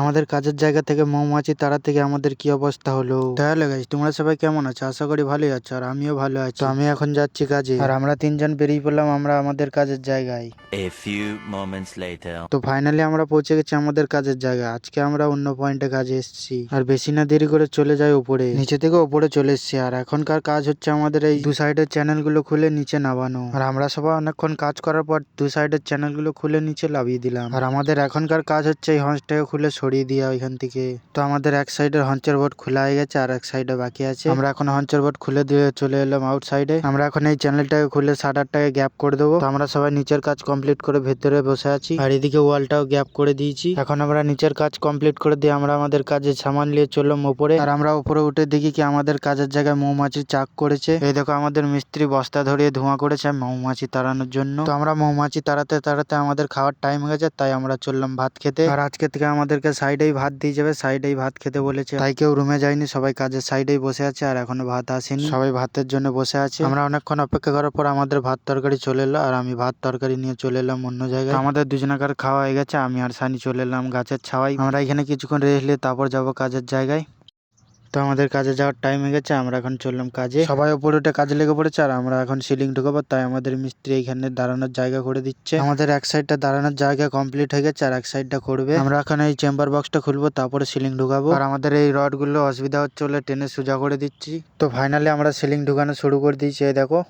আমাদের কাজের জায়গা থেকে মৌমাছি তাড়া থেকে আমাদের কি অবস্থা হলো। তাহলে গাইস তোমরা সবাই কেমন আছো? আশা করি ভালোই আছো, আর আমিও ভালো আছি। তো আমি এখন যাচ্ছি কাজে, আর আমরা তিনজন বেরিয়ে পড়লাম আমরা আমাদের কাজের জায়গায়। A few moments later. তো ফাইনালি আমরা পৌঁছে গেছি আমাদের কাজের জায়গায়। আজকে আমরা অন্য পয়েন্টে কাজে এসেছি, আর বেশি না দেরি করে চলে যাই উপরে। নিচে থেকে উপরে চলে এসেছি, আর এখনকার কাজ হচ্ছে আমাদের এই দু সাইডের চ্যানেলগুলো খুলে নিচে নামানো। আর আমরা সবাই অনেকক্ষণ কাজ করার পর দু সাইডের চ্যানেলগুলো খুলে নিচে নামিয়ে দিলাম। আর আমাদের এখনকার কাজ হচ্ছে এই হঞ্চটাকে খুলে সরিয়ে দেওয়া ওইখান থেকে। তো আমাদের এক সাইডের হঞ্চের বোর্ড খোলা হয়ে গেছে, আর এক সাইডে বাকি আছে। আমরা এখন হঞ্চের বোর্ড খুলে দিয়ে চলে এলাম আউট সাইডে। আমরা এখন এই চ্যানেলটাকে খুলে শাটারটাকে গ্যাপ করে দেবো। তো আমরা সবাই নিচের কাজ কমপ্লিট করে ভেতরে বসে আছি, আর এদিকে ওয়ালটাও গ্যাপ করে দিয়েছি। এখন আমরা নিচের কাজ কমপ্লিট করে দিয়ে আমরা আমাদের কাজে সামান নিয়ে চললাম উপরে। আর আমরা উপরে উঠে দেখি কি আমাদের কাজের জায়গায় মৌমাছি চাক করেছে। এই দেখো আমাদের মিস্ত্রি বস্তা ধরিয়ে ধোঁয়া করেছে মৌমাছি তাড়ানোর জন্য। তো আমরা মৌমাছি তাড়াতে তাড়াতে আমাদের খাওয়ার টাইম হয়ে গেছে, তাই আমরা চললাম ভাত খেতে। আর আজকে থেকে আমাদেরকে সাইডেই ভাত দিয়ে যাবে, সাইডেই ভাত খেতে বলেছে। তাই কেউ রুমে যায়নি, সবাই কাজের সাইডেই বসে আছে, আর এখনো ভাত আসেনি। সবাই ভাতের জন্য বসে আছে। আমরা অনেকক্ষণ অপেক্ষা করার পর আমাদের ভাত তরকারি চলে এলো, আর আমি ভাত তরকারি নিয়ে চলে এলাম অন্য জায়গায়। তো আমাদের দুজনাকার খাওয়া হয়ে গেছে, আমি আর সানি চলে এলাম গাছের ছাওয়ায়। আমরা এখানে কিছুক্ষণ রেস্ট নিয়ে তারপর যাবো কাজের জায়গায়। তো আমাদের কাজে যাওয়ার টাইম হয়ে গেছে, আমরা এখন চললাম কাজে। সবাই উপরে উঠে কাজে লেগে পড়েছে, আর আমরা এখন সিলিং ঢুকাবো, তাই আমাদের মিস্ত্রি এইখানে দাঁড়ানোর জায়গা করে দিচ্ছে। আমাদের এক সাইডটা দাঁড়ানোর জায়গা কমপ্লিট হয়ে গেছে, আর এক সাইডটা করবে। আমরা এখন এই চেম্বার বক্সটা খুলবো, তারপরে সিলিং ঢুকাবো। আর আমাদের এই রড গুলো অসুবিধা হচ্ছে বলে টেনে সোজা করে দিচ্ছি। তো ফাইনালি আমরা সিলিং ঢুকানো শুরু করে দিয়েছি, এই দেখো।